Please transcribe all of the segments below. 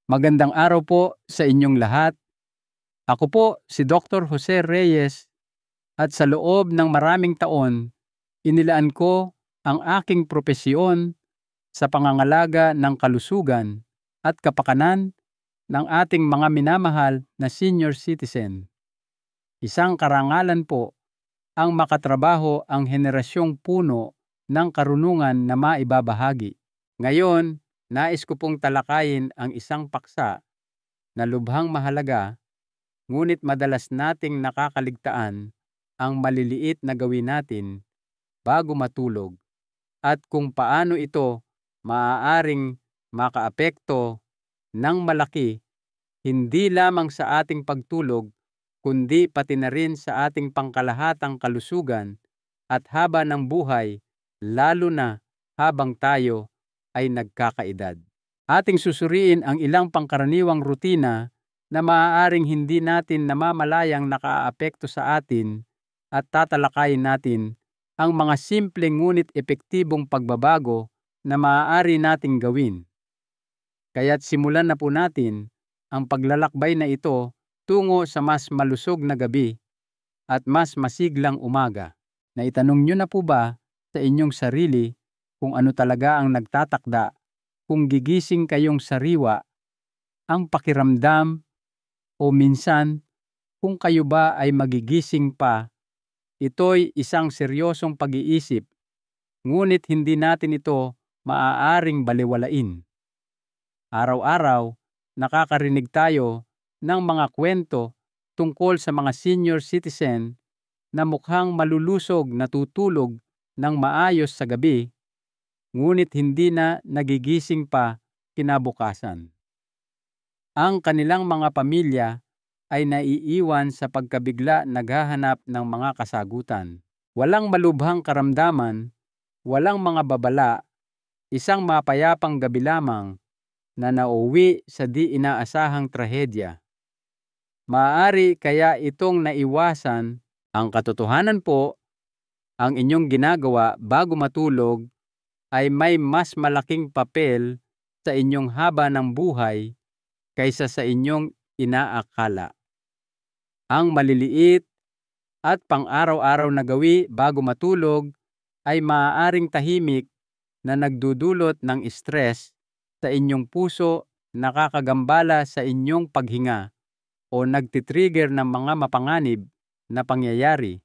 Magandang araw po sa inyong lahat. Ako po si Dr. Jose Reyes at sa loob ng maraming taon, inilaan ko ang aking propesyon sa pangangalaga ng kalusugan at kapakanan ng ating mga minamahal na senior citizen. Isang karangalan po ang makatrabaho ang henerasyong puno ng karunungan na maibabahagi. Ngayon, nais ko pong talakayin ang isang paksa na lubhang mahalaga, ngunit madalas nating nakakaligtaan ang maliliit na gawin natin bago matulog at kung paano ito maaaring makaapekto ng malaki hindi lamang sa ating pagtulog kundi pati na rin sa ating pangkalahatang kalusugan at haba ng buhay, lalo na habang tayo ay nagkakaedad. Ating susuriin ang ilang pangkaraniwang rutina na maaaring hindi natin namamalayang nakaapekto sa atin at tatalakayin natin ang mga simpleng ngunit epektibong pagbabago na maaari nating gawin. Kaya't simulan na po natin ang paglalakbay na ito tungo sa mas malusog na gabi at mas masiglang umaga. Naitanong nyo na po ba sa inyong sarili kung ano talaga ang nagtatakda kung gigising kayong sariwa, ang pakiramdam o minsan kung kayo ba ay magigising pa? Ito'y isang seryosong pag-iisip, ngunit hindi natin ito maaaring balewalain. Araw-araw, nakakarinig tayo ng mga kwento tungkol sa mga senior citizen na mukhang malulusog na tutulog ng maayos sa gabi, ngunit hindi na nagigising pa kinabukasan. Ang kanilang mga pamilya ay naiiwan sa pagkabigla naghahanap ng mga kasagutan. Walang malubhang karamdaman, walang mga babala, isang mapayapang gabi lamang na nauwi sa di inaasahang trahedya. Maaari kaya itong naiwasan. Ang katotohanan po, ang inyong ginagawa bago matulog ay may mas malaking papel sa inyong haba ng buhay kaysa sa inyong inaakala. Ang maliliit at pang-araw-araw na gawi bago matulog ay maaaring tahimik na nagdudulot ng stress sa inyong puso, nakakagambala sa inyong paghinga o nagtitrigger ng mga mapanganib na pangyayari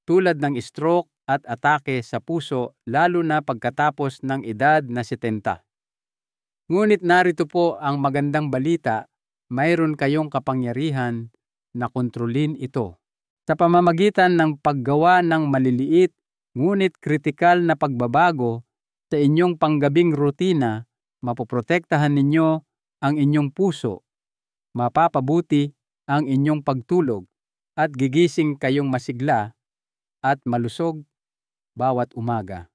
tulad ng stroke at atake sa puso lalo na pagkatapos ng edad na 70. Ngunit narito po ang magandang balita, mayroon kayong kapangyarihan na kontrolin ito. Sa pamamagitan ng paggawa ng maliliit ngunit kritikal na pagbabago sa inyong panggabing rutina, mapoprotektahan ninyo ang inyong puso, mapapabuti ang inyong pagtulog, at gigising kayong masigla at malusog bawat umaga.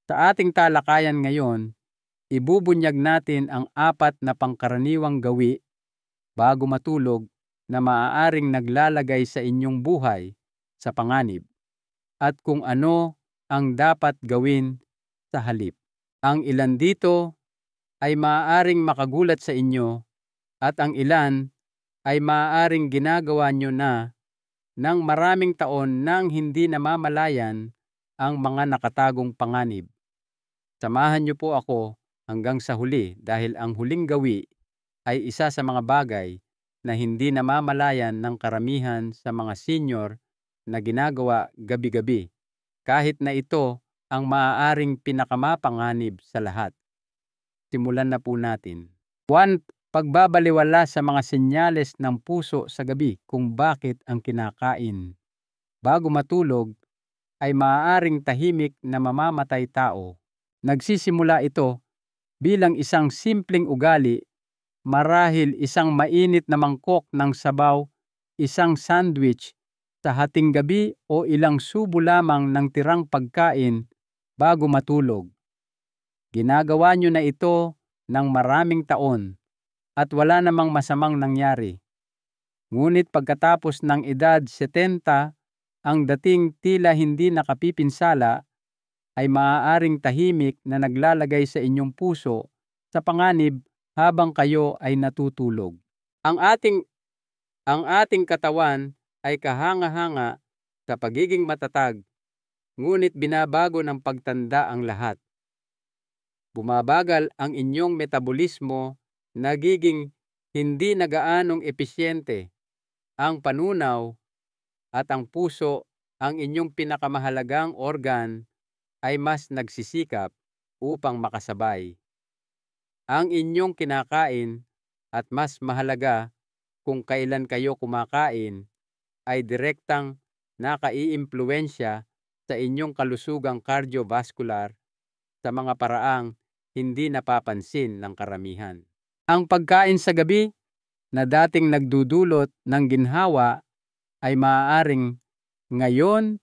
Sa ating talakayan ngayon, ibubunyag natin ang 4 na pangkaraniwang gawi bago matulog na maaaring naglalagay sa inyong buhay sa panganib at kung ano ang dapat gawin sa halip. Ang ilan dito ay maaaring makagulat sa inyo at ang ilan ay maaaring ginagawa nyo na ng maraming taon nang hindi namamalayan ang mga nakatagong panganib. Samahan niyo po ako hanggang sa huli dahil ang huling gawi ay isa sa mga bagay na hindi namamalayan ng karamihan sa mga senior na ginagawa gabi-gabi, kahit na ito ang maaaring pinakamapanganib sa lahat. Simulan na po natin. 1. Pagbabaliwala sa mga senyales ng puso sa gabi kung bakit ang kinakain bago matulog ay maaaring tahimik na mamamatay tao. Nagsisimula ito bilang isang simpleng ugali, marahil isang mainit na mangkok ng sabaw, isang sandwich sa hating gabi o ilang subo lamang ng tirang pagkain bago matulog. Ginagawa nyo na ito ng maraming taon at wala namang masamang nangyari. Ngunit pagkatapos ng edad 70, ang dating tila hindi nakapipinsala ay maaaring tahimik na naglalagay sa inyong puso sa panganib habang kayo ay natutulog. Ang ating katawan ay kahanga-hanga sa pagiging matatag, ngunit binabago ng pagtanda ang lahat. Bumabagal ang inyong metabolismo, nagiging hindi na gaanong episyente. Ang panunaw at ang puso, ang inyong pinakamahalagang organ, ay mas nagsisikap upang makasabay. Ang inyong kinakain, at mas mahalaga kung kailan kayo kumakain, ay direktang nakaiimpluwensya sa inyong kalusugang cardiovascular sa mga paraang hindi napapansin ng karamihan. Ang pagkain sa gabi na dating nagdudulot ng ginhawa ay maaaring ngayon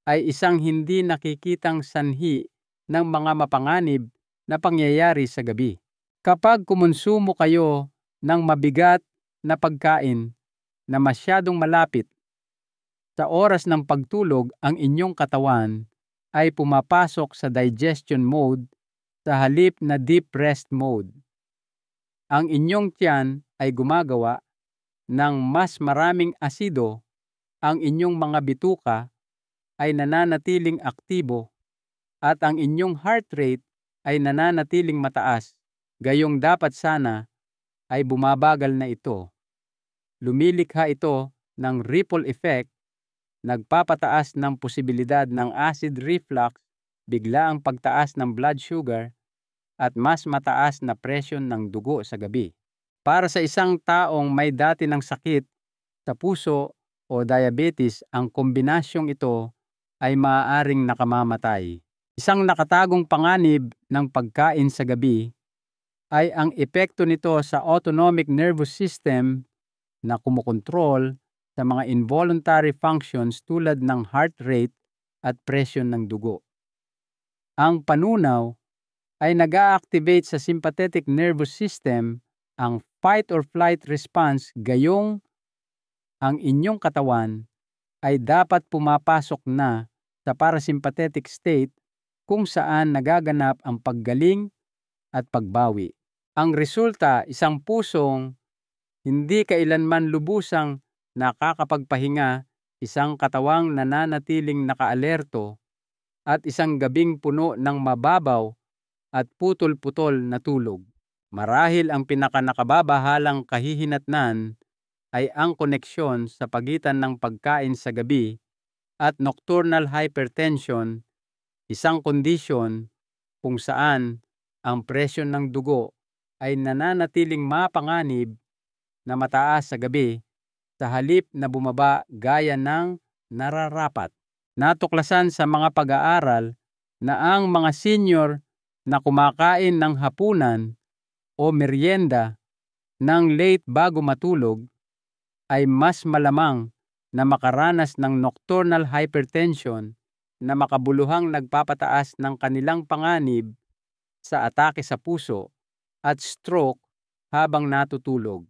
ay isang hindi nakikitang sanhi ng mga mapanganib na pangyayari sa gabi. Kapag kumonsumo kayo ng mabigat na pagkain na masyadong malapit sa oras ng pagtulog, ang inyong katawan ay pumapasok sa digestion mode sa halip na deep rest mode. Ang inyong tiyan ay gumagawa ng mas maraming asido, ang inyong mga bituka ay nananatiling aktibo, at ang inyong heart rate ay nananatiling mataas. Gayong dapat sana ay bumabagal na ito. Lumilikha ito ng ripple effect, nagpapataas ng posibilidad ng acid reflux, biglaang pagtaas ng blood sugar, at mas mataas na presyon ng dugo sa gabi. Para sa isang taong may dati ng sakit sa puso o diabetes, ang kombinasyong ito ay maaaring nakamamatay. Isang nakatagong panganib ng pagkain sa gabi ay ang epekto nito sa autonomic nervous system na kumukontrol sa mga involuntary functions tulad ng heart rate at presyon ng dugo. Ang panunaw ay nag-a-activate sa sympathetic nervous system, ang fight or flight response, gayong ang inyong katawan ay dapat pumapasok na sa parasympathetic state kung saan nagaganap ang paggaling at pagbawi. Ang resulta, isang pusong hindi kailanman lubusang nakakapagpahinga, isang katawang nananatiling nakaalerto, at isang gabing puno ng mababaw at putol-putol na tulog. Marahil ang pinakanakababahalang kahihinatnan ay ang koneksyon sa pagitan ng pagkain sa gabi at nocturnal hypertension, isang kondisyon kung saan ang presyon ng dugo ay nananatiling mapanganib na mataas sa gabi sa halip na bumaba gaya ng nararapat. Natuklasan sa mga pag-aaral na ang mga senior na kumakain ng hapunan o merienda ng late bago matulog ay mas malamang na makaranas ng nocturnal hypertension na makabuluhang nagpapataas ng kanilang panganib sa atake sa puso at stroke habang natutulog.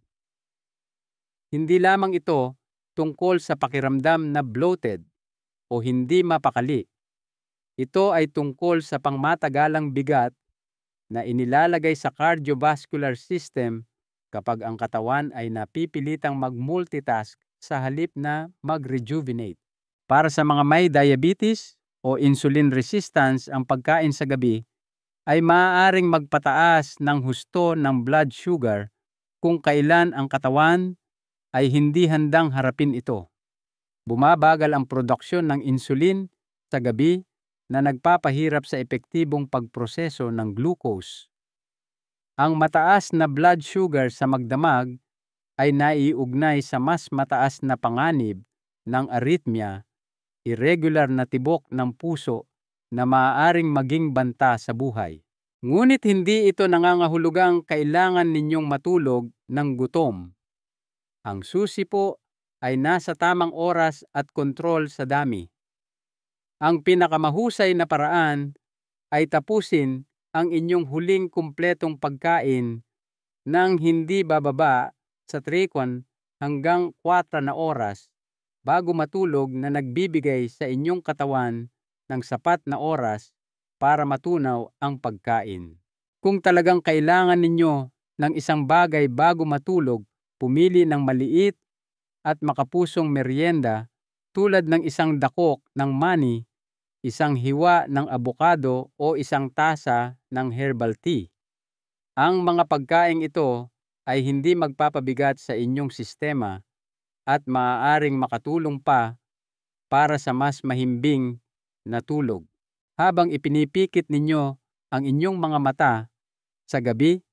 Hindi lamang ito tungkol sa pakiramdam na bloated o hindi mapakali. Ito ay tungkol sa pangmatagalang bigat na inilalagay sa cardiovascular system kapag ang katawan ay napipilitang mag-multitask sa halip na mag-rejuvenate. Para sa mga may diabetes o insulin resistance, ang pagkain sa gabi ay maaaring magpataas ng husto ng blood sugar kung kailan ang katawan ay hindi handang harapin ito. Bumabagal ang produksyon ng insulin sa gabi na nagpapahirap sa epektibong pagproseso ng glucose. Ang mataas na blood sugar sa magdamag ay naiugnay sa mas mataas na panganib ng arrhythmia, irregular na tibok ng puso na maaaring maging banta sa buhay. Ngunit hindi ito nangangahulugang kailangan ninyong matulog ng gutom. Ang susi po ay nasa tamang oras at kontrol sa dami. Ang pinakamahusay na paraan ay tapusin ang inyong huling kumpletong pagkain ng hindi bababa sa 3 hanggang 4 na oras bago matulog na nagbibigay sa inyong katawan ng sapat na oras para matunaw ang pagkain. Kung talagang kailangan ninyo ng isang bagay bago matulog, pumili ng maliit at makapusong merienda tulad ng isang dakok ng mani, isang hiwa ng abokado o isang tasa ng herbal tea. Ang mga pagkaing ito ay hindi magpapabigat sa inyong sistema at maaaring makatulong pa para sa mas mahimbing na tulog. Habang ipinipikit ninyo ang inyong mga mata sa gabi,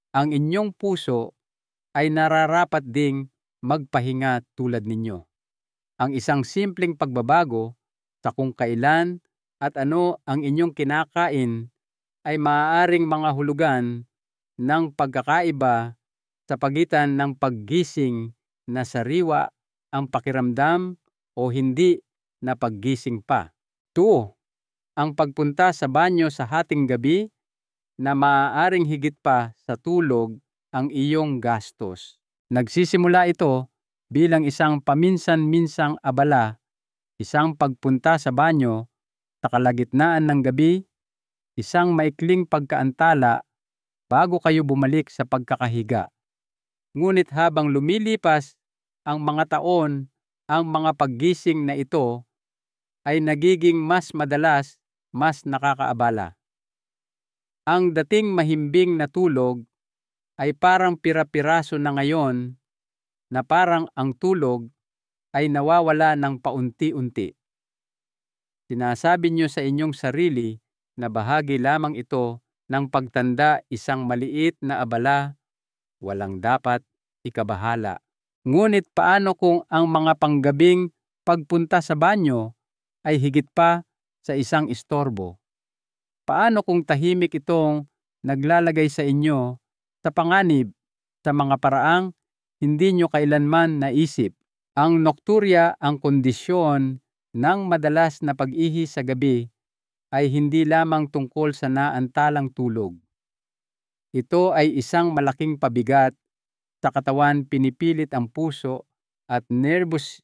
ang inyong puso ay nararapat ding magpahinga tulad ninyo. Ang isang simpleng pagbabago sa kung kailan at ano ang inyong kinakain ay maaaring mga hulugan ng pagkakaiba sa pagitan ng paggising na sariwa ang pakiramdam o hindi na paggising pa. 2. Ang pagpunta sa banyo sa hating gabi na maaaring higit pa sa tulog ang iyong gastos. Nagsisimula ito bilang isang paminsan-minsang abala, isang pagpunta sa banyo sa kalagitnaan ng gabi, isang maikling pagkaantala bago kayo bumalik sa pagkakahiga. Ngunit habang lumilipas ang mga taon, ang mga paggising na ito ay nagiging mas madalas, mas nakakaabala. Ang dating mahimbing na tulog ay parang pira-piraso na ngayon na parang ang tulog ay nawawala ng paunti-unti. Sinasabi niyo sa inyong sarili na bahagi lamang ito ng pagtanda, isang maliit na abala, walang dapat ikabahala. Ngunit paano kung ang mga panggabing pagpunta sa banyo ay higit pa sa isang istorbo? Paano kung tahimik itong naglalagay sa inyo sa panganib sa mga paraang hindi nyo kailanman naisip? Ang nokturya, ang kondisyon ng madalas na pag-ihi sa gabi ay hindi lamang tungkol sa naantalang tulog. Ito ay isang malaking pabigat sa katawan, pinipilit ang puso at nervous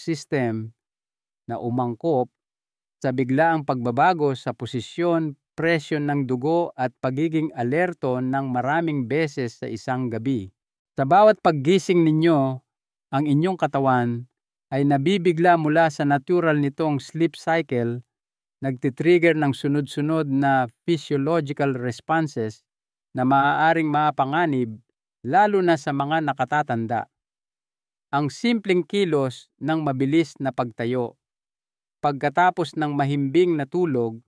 system na umangkop sa biglaang pagbabago sa posisyon, presyon ng dugo at pagiging alerto ng maraming beses sa isang gabi. Sa bawat paggising ninyo, ang inyong katawan ay nabibigla mula sa natural nitong sleep cycle, nagtitrigger ng sunod-sunod na physiological responses na maaaring mapanganib lalo na sa mga nakatatanda. Ang simpleng kilos ng mabilis na pagtayo pagkatapos ng mahimbing na tulog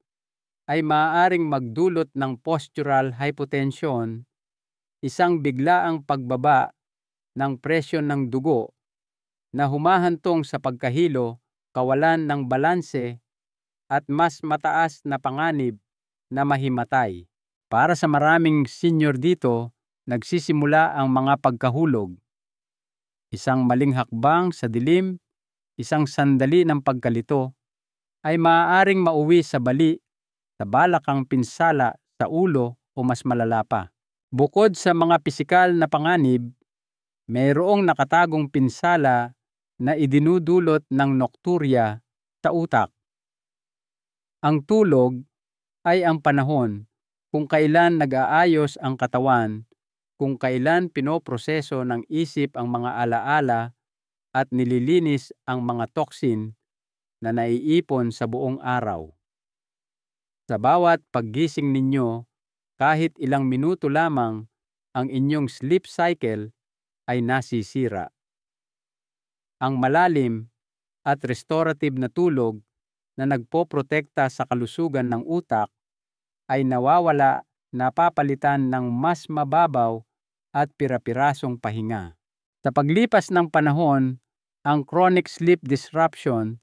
ay maaaring magdulot ng postural hypotension, isang biglaang pagbaba ng presyon ng dugo na humahantong sa pagkahilo, kawalan ng balanse at mas mataas na panganib na mahimatay. Para sa maraming senior dito, nagsisimula ang mga pagkahulog. Isang maling hakbang sa dilim, isang sandali ng pagkalito, ay maaaring mauwi sa bali, sa balakang pinsala sa ulo o mas malala pa. Bukod sa mga pisikal na panganib, mayroong nakatagong pinsala na idinudulot ng nokturya sa utak. Ang tulog ay ang panahon kung kailan nag-aayos ang katawan, kung kailan pinoproseso ng isip ang mga alaala at nililinis ang mga toxin na naiipon sa buong araw. Sa bawat paggising ninyo, kahit ilang minuto lamang, ang inyong sleep cycle ay nasisira. Ang malalim at restorative na tulog na nagpoprotekta sa kalusugan ng utak ay nawawala, napapalitan ng mas mababaw at pira-pirasong pahinga. Sa paglipas ng panahon, ang chronic sleep disruption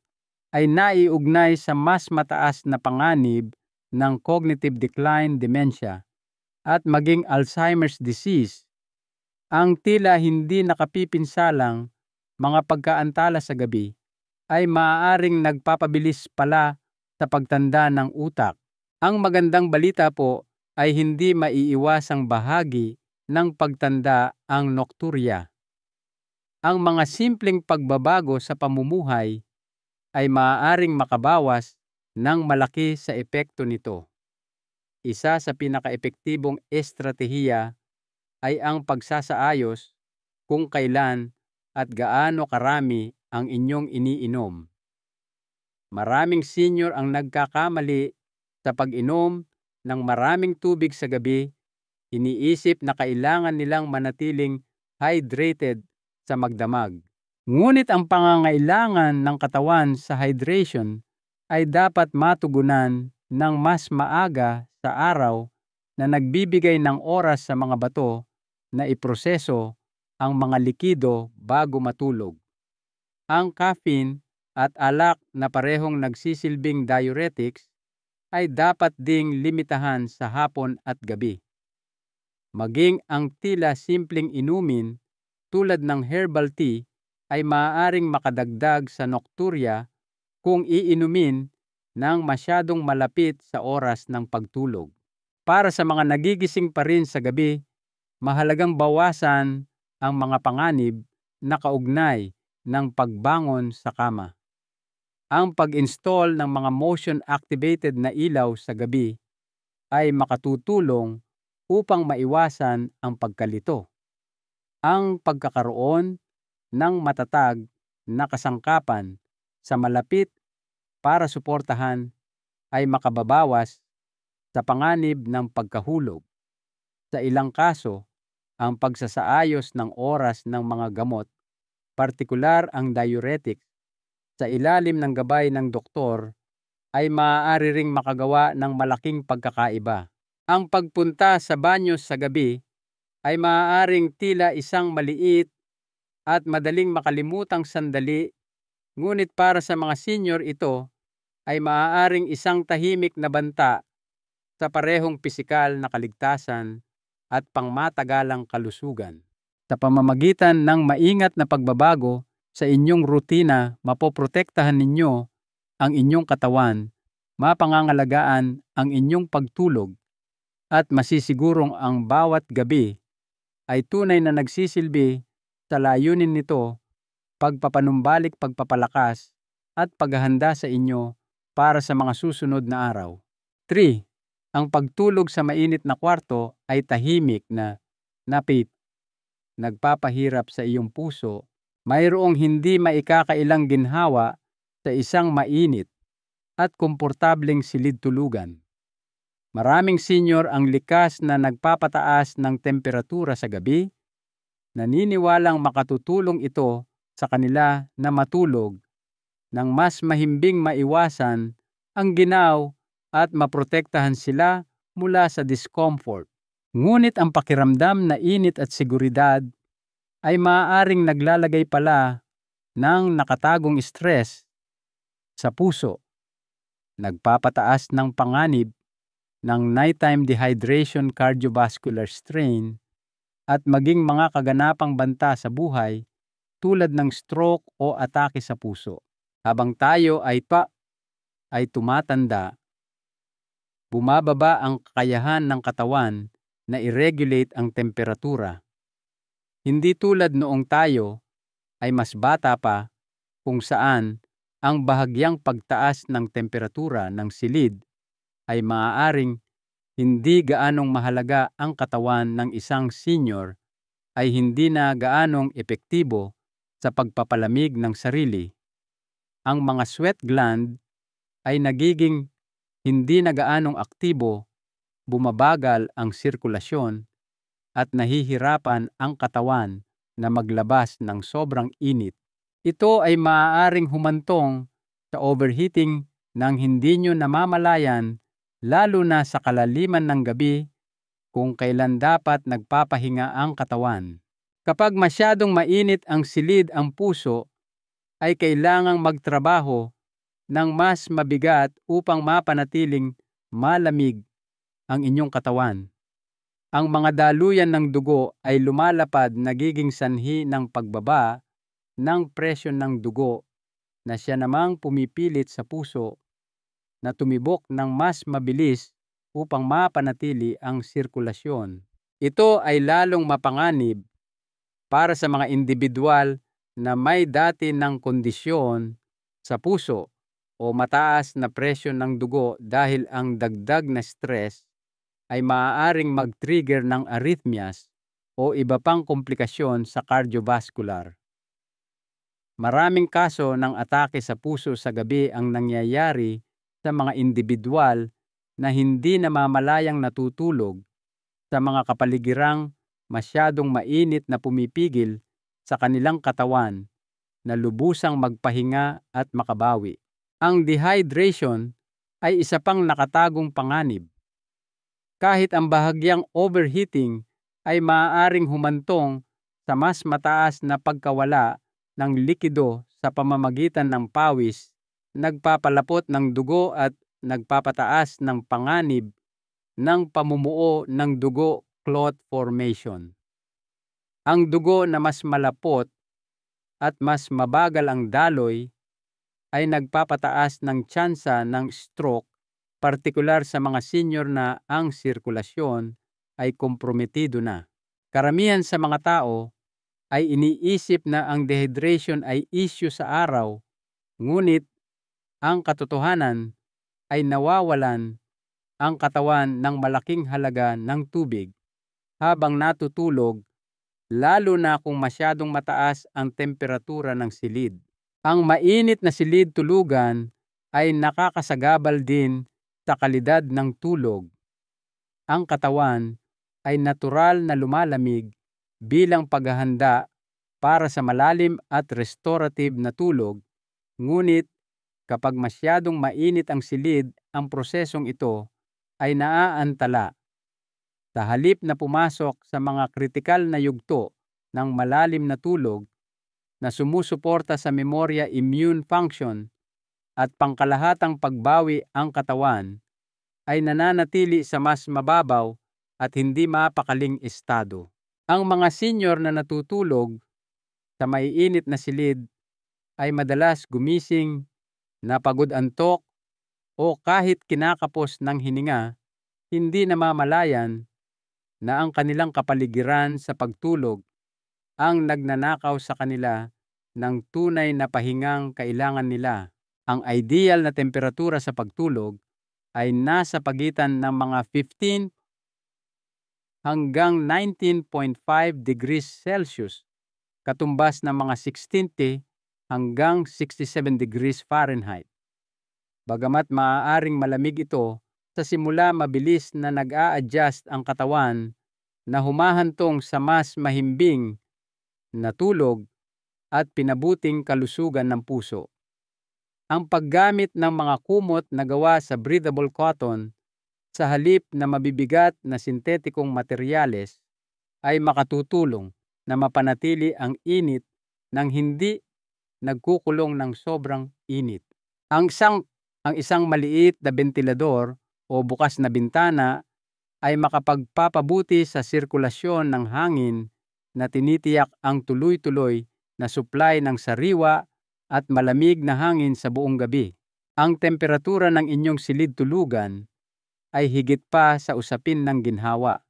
ay naiugnay sa mas mataas na panganib ng cognitive decline, dementia, at maging Alzheimer's disease. Ang tila hindi nakapipinsalang mga pagkaantala sa gabi ay maaaring nagpapabilis pala sa pagtanda ng utak. Ang magandang balita po ay hindi maiiwasang bahagi ng pagtanda ang nokturya. Ang mga simpleng pagbabago sa pamumuhay ay maaaring makabawas ng malaki sa epekto nito. Isa sa pinakaepektibong estratehiya ay ang pagsasaayos kung kailan at gaano karami ang inyong iniinom. Maraming senior ang nagkakamali sa pag-inom ng maraming tubig sa gabi. Iniisip na kailangan nilang manatiling hydrated sa magdamag. Ngunit ang pangangailangan ng katawan sa hydration ay dapat matugunan ng mas maaga sa araw na nagbibigay ng oras sa mga bato na iproseso ang mga likido bago matulog. Ang caffeine at alak na parehong nagsisilbing diuretics ay dapat ding limitahan sa hapon at gabi. Maging ang tila simpleng inumin tulad ng herbal tea ay maaaring makadagdag sa nocturia kung iinumin ng masyadong malapit sa oras ng pagtulog. Para sa mga nagigising pa rin sa gabi, mahalagang bawasan ang mga panganib na kaugnay ng pagbangon sa kama. Ang pag-install ng mga motion-activated na ilaw sa gabi ay makatutulong upang maiwasan ang pagkalito. Ang pagkakaroon ng matatag na kasangkapan sa malapit para suportahan ay makababawas sa panganib ng pagkahulog. Sa ilang kaso, ang pagsasaayos ng oras ng mga gamot, partikular ang diuretics, sa ilalim ng gabay ng doktor ay maaari ring makagawa ng malaking pagkakaiba. Ang pagpunta sa banyo sa gabi ay maaaring tila isang maliit at madaling makalimutang sandali, ngunit para sa mga senior ito ay maaaring isang tahimik na banta sa parehong pisikal na kaligtasan at pangmatagalang kalusugan. Sa pamamagitan ng maingat na pagbabago sa inyong rutina, mapoprotektahan ninyo ang inyong katawan, mapangangalagaan ang inyong pagtulog, at masisigurong ang bawat gabi ay tunay na nagsisilbi sa layunin nito, pagpapanumbalik, pagpapalakas, at paghahanda sa inyo para sa mga susunod na araw. 3. Ang pagtulog sa mainit na kwarto ay tahimik na napit, nagpapahirap sa iyong puso. Mayroong hindi maikakailang ginhawa sa isang mainit at komportableng silid-tulugan. Maraming senior ang likas na nagpapataas ng temperatura sa gabi. Naniniwalang makatutulong ito sa kanila na matulog nang mas mahimbing maiwasan ang ginaw at maprotektahan sila mula sa discomfort. Ngunit ang pakiramdam na init at seguridad ay maaaring naglalagay pala ng nakatagong stress sa puso, nagpapataas ng panganib ng nighttime dehydration, cardiovascular strain, at maging mga kaganapang banta sa buhay tulad ng stroke o atake sa puso. Habang tayo ay tumatanda, bumababa ang kakayahan ng katawan na i-regulate ang temperatura. Hindi tulad noong tayo ay mas bata pa, kung saan ang bahagyang pagtaas ng temperatura ng silid ay maaaring hindi gaanong mahalaga. Ang katawan ng isang senior ay hindi na gaanong epektibo sa pagpapalamig ng sarili. Ang mga sweat gland ay nagiging hindi na gaanong aktibo, bumabagal ang sirkulasyon, at nahihirapan ang katawan na maglabas ng sobrang init. Ito ay maaaring humantong sa overheating nang hindi nyo namamalayan, lalo na sa kalaliman ng gabi kung kailan dapat nagpapahinga ang katawan. Kapag masyadong mainit ang silid, ang puso ay kailangang magtrabaho ng mas mabigat upang mapanatiling malamig ang inyong katawan. Ang mga daluyan ng dugo ay lumalapad, nagiging sanhi ng pagbaba ng presyon ng dugo na siya namang pumipilit sa puso na tumibok ng mas mabilis upang mapanatili ang sirkulasyon. Ito ay lalong mapanganib para sa mga individual na may dati ng kondisyon sa puso o mataas na presyon ng dugo, dahil ang dagdag na stress ay maaaring mag-trigger ng arrhythmias o iba pang komplikasyon sa cardiovascular. Maraming kaso ng atake sa puso sa gabi ang nangyayari sa mga individual na hindi namamalayang natutulog sa mga kapaligirang masyadong mainit na pumipigil sa kanilang katawan na lubusang magpahinga at makabawi. Ang dehydration ay isa pang nakatagong panganib. Kahit ang bahagyang overheating ay maaaring humantong sa mas mataas na pagkawala ng likido sa pamamagitan ng pawis, nagpapalapot ng dugo at nagpapataas ng panganib ng pamumuo ng dugo clot formation. Ang dugo na mas malapot at mas mabagal ang daloy ay nagpapataas ng tsansa ng stroke, partikular sa mga senior na ang sirkulasyon ay komprometido na. Karamihan sa mga tao ay iniisip na ang dehydration ay issue sa araw, ngunit ang katotohanan ay nawawalan ang katawan ng malaking halaga ng tubig habang natutulog, lalo na kung masyadong mataas ang temperatura ng silid. Ang mainit na silid tulugan ay nakakasagabal din sa kalidad ng tulog. Ang katawan ay natural na lumalamig bilang paghahanda para sa malalim at restorative na tulog, ngunit kapag masyadong mainit ang silid, ang prosesong ito ay naaantala. Sa halip na pumasok sa mga kritikal na yugto ng malalim na tulog na sumusuporta sa memorya, immune function at pangkalahatang pagbawi, ang katawan ay nananatili sa mas mababaw at hindi mapakaling estado. Ang mga senior na natutulog sa maiinit na silid ay madalas gumising na pagod-antok o kahit kinakapos ng hininga, hindi namamalayan na ang kanilang kapaligiran sa pagtulog ang nagnanakaw sa kanila ng tunay na pahingang kailangan nila. Ang ideal na temperatura sa pagtulog ay nasa pagitan ng mga 15 hanggang 19.5 degrees Celsius, katumbas ng mga 60 hanggang 67 degrees Fahrenheit. Bagamat maaaring malamig ito, sa simula mabilis na nag-a-adjust ang katawan na humahantong sa mas mahimbing na tulog at pinabuting kalusugan ng puso. Ang paggamit ng mga kumot na gawa sa breathable cotton sa halip na mabibigat na sintetikong materyales ay makatutulong na mapanatili ang init nang hindi nagkukulong ng sobrang init. Ang isang maliit na bentilador o bukas na bintana ay makapagpapabuti sa sirkulasyon ng hangin na tinitiyak ang tuloy-tuloy na supply ng sariwa at malamig na hangin sa buong gabi. Ang temperatura ng inyong silid tulugan ay higit pa sa usapin ng ginhawa.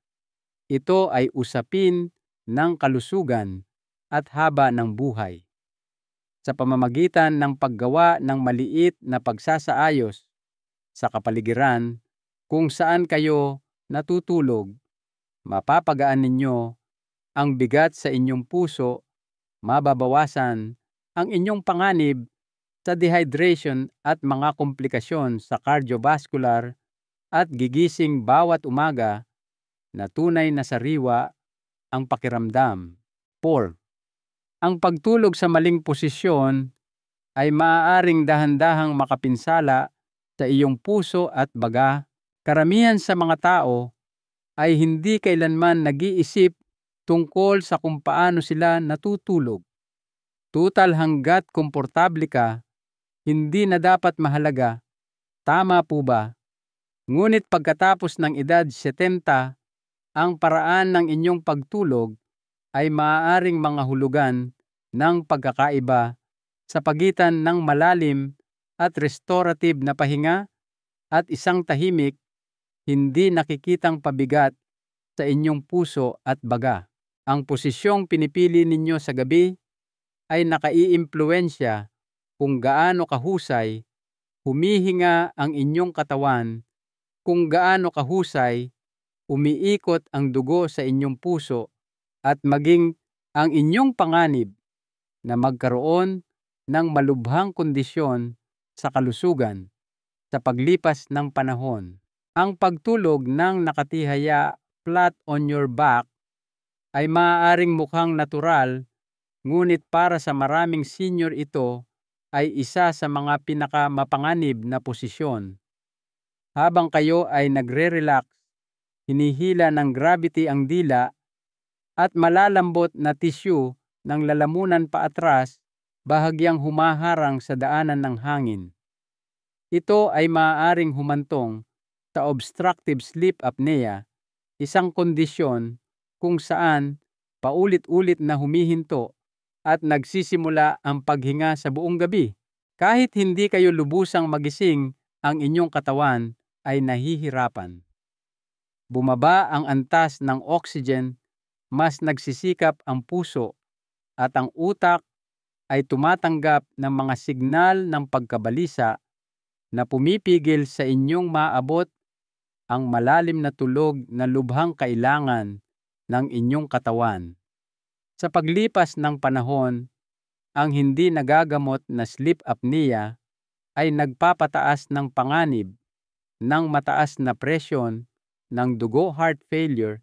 Ito ay usapin ng kalusugan at haba ng buhay. Sa pamamagitan ng paggawa ng maliit na pagsasaayos sa kapaligiran kung saan kayo natutulog, mapapagaan ninyo ang bigat sa inyong puso, mababawasan ang inyong panganib sa dehydration at mga komplikasyon sa cardiovascular at gigising bawat umaga na tunay na sariwa ang pakiramdam. 4. Ang pagtulog sa maling posisyon ay maaaring dahan-dahang makapinsala sa iyong puso at baga. Karamihan sa mga tao ay hindi kailanman nag-iisip tungkol sa kung paano sila natutulog. Tutal hanggat komportable ka, hindi na dapat mahalaga. Tama po ba? Ngunit pagkatapos ng edad 70, ang paraan ng inyong pagtulog ay maaaring mga hulugan ng pagkakaiba sa pagitan ng malalim at restorative na pahinga at isang tahimik, hindi nakikitang pabigat sa inyong puso at baga. Ang posisyong pinipili ninyo sa gabi ay nakaiimpluwensya kung gaano kahusay humihinga ang inyong katawan, kung gaano kahusay umiikot ang dugo sa inyong puso, at maging ang inyong panganib na magkaroon ng malubhang kondisyon sa kalusugan sa paglipas ng panahon. Ang pagtulog ng nakatihaya flat on your back ay maaaring mukhang natural, ngunit para sa maraming senior ito ay isa sa mga pinakamapanganib na posisyon. Habang kayo ay nagre-relax, hinihila ng gravity ang dila at malalambot na tissue ng lalamunan paatras, bahagyang humaharang sa daanan ng hangin. Ito ay maaaring humantong sa obstructive sleep apnea, isang kondisyon kung saan paulit-ulit na humihinto at nagsisimula ang paghinga sa buong gabi. Kahit hindi kayo lubusang magising, ang inyong katawan ay nahihirapan. Bumaba ang antas ng oxygen, mas nagsisikap ang puso at ang utak ay tumatanggap ng mga signal ng pagkabalisa na pumipigil sa inyong maabot ang malalim na tulog na lubhang kailangan ng inyong katawan. Sa paglipas ng panahon, ang hindi nagagamot na sleep apnea ay nagpapataas ng panganib ng mataas na presyon ng dugo, heart failure,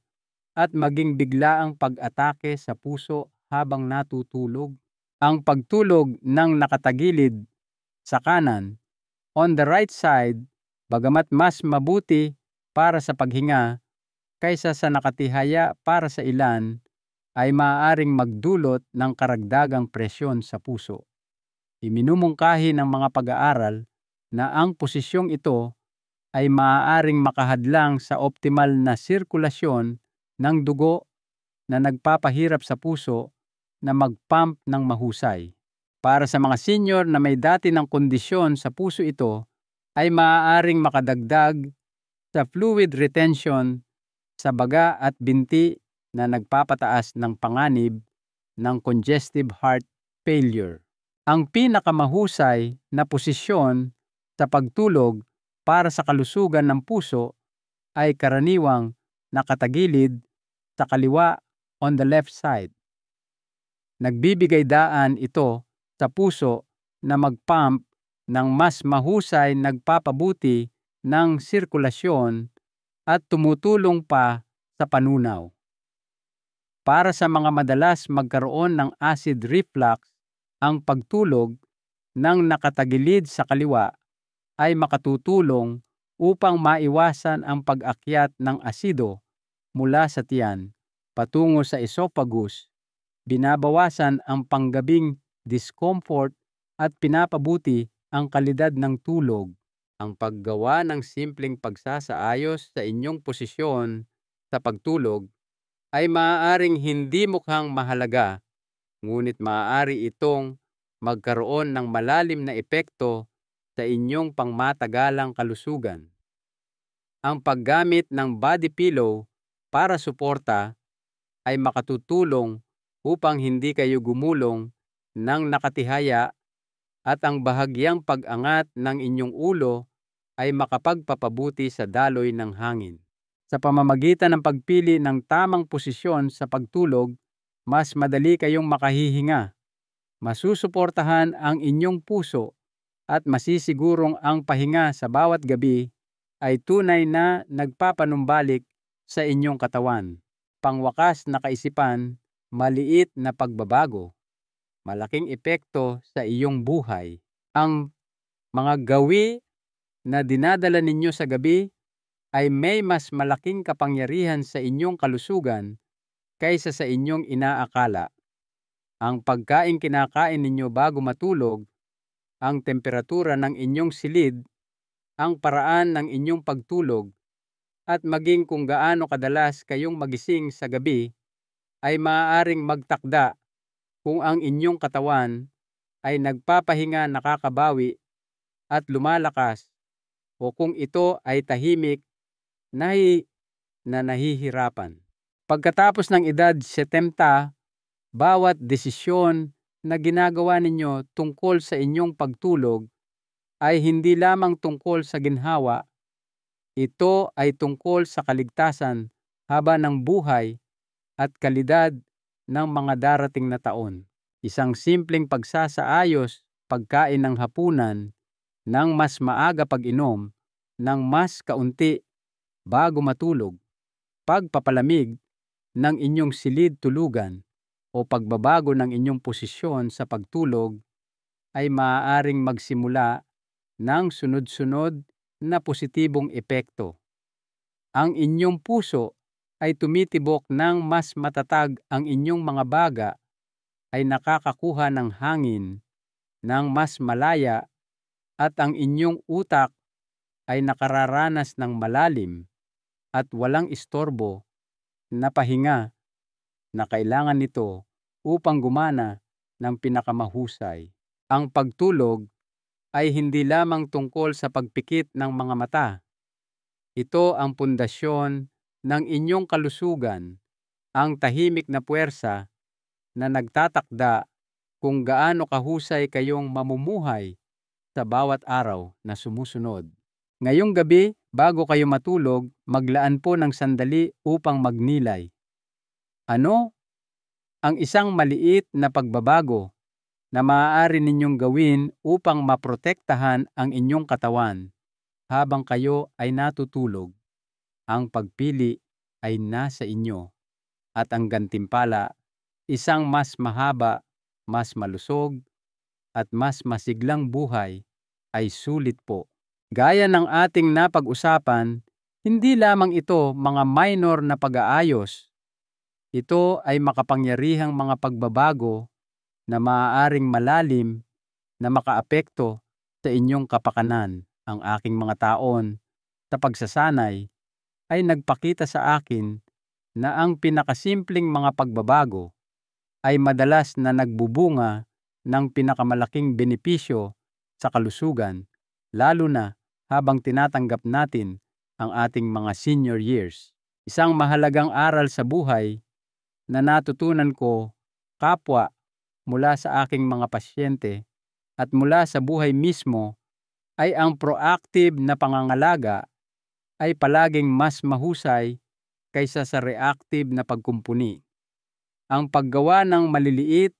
at maging biglaang pag-atake sa puso habang natutulog. Ang pagtulog ng nakatagilid sa kanan, on the right side, bagamat mas mabuti para sa paghinga kaysa sa nakatihaya para sa ilan, ay maaaring magdulot ng karagdagang presyon sa puso. Iminumungkahi ng mga pag-aaral na ang posisyong ito ay maaaring makahadlang sa optimal na sirkulasyon ng dugo na nagpapahirap sa puso na mag-pump ng mahusay. Para sa mga senior na may dati ng kondisyon sa puso, ito ay maaaring makadagdag sa fluid retention sa baga at binti na nagpapataas ng panganib ng congestive heart failure. Ang pinakamahusay na posisyon sa pagtulog para sa kalusugan ng puso ay karaniwang nakatagilid sa kaliwa, on the left side. Nagbibigay daan ito sa puso na mag-pump ng mas mahusay, nagpapabuti ng sirkulasyon at tumutulong pa sa panunaw. Para sa mga madalas magkaroon ng acid reflux, ang pagtulog ng nakatagilid sa kaliwa ay makatutulong upang maiwasan ang pag-akyat ng asido mula sa tiyan patungo sa esophagus, binabawasan ang panggabing discomfort at pinapabuti ang kalidad ng tulog. Ang paggawa ng simpleng pagsasaayos sa inyong posisyon sa pagtulog ay maaaring hindi mukhang mahalaga, ngunit maaari itong magkaroon ng malalim na epekto sa inyong pangmatagalang kalusugan. Ang paggamit ng body pillow para suporta ay makatutulong upang hindi kayo gumulong ng nakatihaya at ang bahagyang pag-angat ng inyong ulo ay makapagpapabuti sa daloy ng hangin. Sa pamamagitan ng pagpili ng tamang posisyon sa pagtulog, mas madali kayong makahihinga. Masusuportahan ang inyong puso at masisigurong ang pahinga sa bawat gabi ay tunay na nagpapanumbalik sa inyong katawan. Pangwakas na kaisipan, maliit na pagbabago, malaking epekto sa iyong buhay. Ang mga gawi na dinadala ninyo sa gabi ay may mas malaking kapangyarihan sa inyong kalusugan kaysa sa inyong inaakala. Ang pagkain kinakain ninyo bago matulog, ang temperatura ng inyong silid, ang paraan ng inyong pagtulog, at maging kung gaano kadalas kayong magising sa gabi ay maaaring magtakda kung ang inyong katawan ay nagpapahinga, nakakabawi at lumalakas, o kung ito ay tahimik na nahihirapan. Pagkatapos ng edad 70, bawat desisyon na ginagawa ninyo tungkol sa inyong pagtulog ay hindi lamang tungkol sa ginhawa, ito ay tungkol sa kaligtasan haba ng buhay at kalidad ng mga darating na taon. Isang simpleng pagsasaayos, pagkain ng hapunan, ng mas maaga pag-inom, ng mas kaunti bago matulog, pagpapalamig ng inyong silid tulugan, o pagbabago ng inyong posisyon sa pagtulog ay maaaring magsimula ng sunod-sunod na positibong epekto. Ang inyong puso ay tumitibok ng mas matatag, ang inyong mga baga ay nakakakuha ng hangin ng mas malaya, at ang inyong utak ay nakararanas ng malalim at walang istorbo na pahinga na kailangan nito upang gumana ng pinakamahusay. Ang pagtulog ay hindi lamang tungkol sa pagpikit ng mga mata. Ito ang pundasyon ng inyong kalusugan, ang tahimik na puwersa na nagtatakda kung gaano kahusay kayong mamumuhay sa bawat araw na sumusunod. Ngayong gabi, bago kayo matulog, maglaan po ng sandali upang magnilay. Ano ang isang maliit na pagbabago na maaari ninyong gawin upang maprotektahan ang inyong katawan habang kayo ay natutulog? Ang pagpili ay nasa inyo, at ang gantimpala, isang mas mahaba, mas malusog, at mas masiglang buhay, ay sulit po. Gaya ng ating napag-usapan, hindi lamang ito mga minor na pag-aayos. Ito ay makapangyarihang mga pagbabago na maaaring malalim na makaapekto sa inyong kapakanan. Ang aking mga taon sa pagsasanay ay nagpakita sa akin na ang pinakasimpleng mga pagbabago ay madalas na nagbubunga ng pinakamalaking benepisyo sa kalusugan, lalo na habang tinatanggap natin ang ating mga senior years. Isang mahalagang aral sa buhay na natutunan ko, kapwa, mula sa aking mga pasyente at mula sa buhay mismo, ay ang proactive na pangangalaga ay palaging mas mahusay kaysa sa reactive na pagkumpuni. Ang paggawa ng maliliit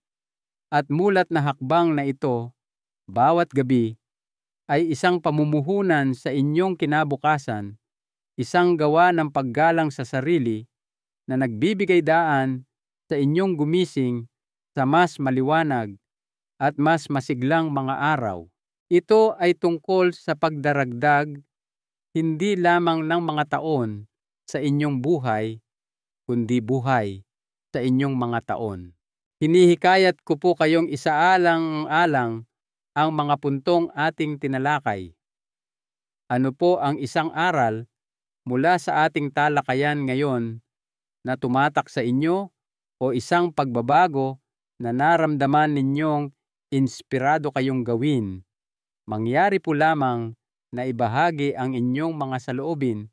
at mulat na hakbang na ito bawat gabi ay isang pamumuhunan sa inyong kinabukasan, isang gawa ng paggalang sa sarili na nagbibigay daan sa inyong gumising sa mas maliwanag at mas masiglang mga araw. Ito ay tungkol sa pagdaragdag hindi lamang ng mga taon sa inyong buhay, kundi buhay sa inyong mga taon. Hinihikayat ko po kayong isaalang-alang ang mga puntong ating tinalakay. Ano po ang isang aral mula sa ating talakayan ngayon na tumatak sa inyo, o isang pagbabago na naramdaman ninyong inspirado kayong gawin? Mangyari po lamang na ibahagi ang inyong mga saloobin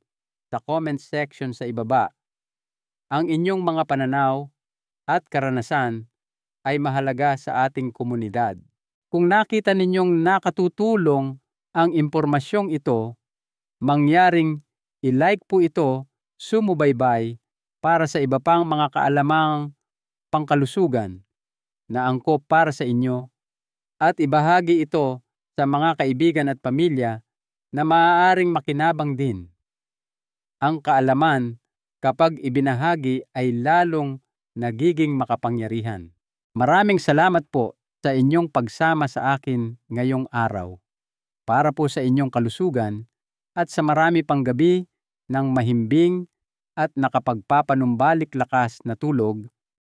sa comment section sa ibaba. Ang inyong mga pananaw at karanasan ay mahalaga sa ating komunidad. Kung nakita ninyong nakatutulong ang impormasyong ito, mangyaring i-like po ito, sumubaybay para sa iba pang mga kaalamang pangkalusugan na angkop para sa inyo, at ibahagi ito sa mga kaibigan at pamilya na maaaring makinabang din. Ang kaalaman, kapag ibinahagi, ay lalong nagiging makapangyarihan. Maraming salamat po sa inyong pagsama sa akin ngayong araw. Para po sa inyong kalusugan at sa marami pang gabi ng mahimbing at nakapagpapanumbalik lakas na tulog,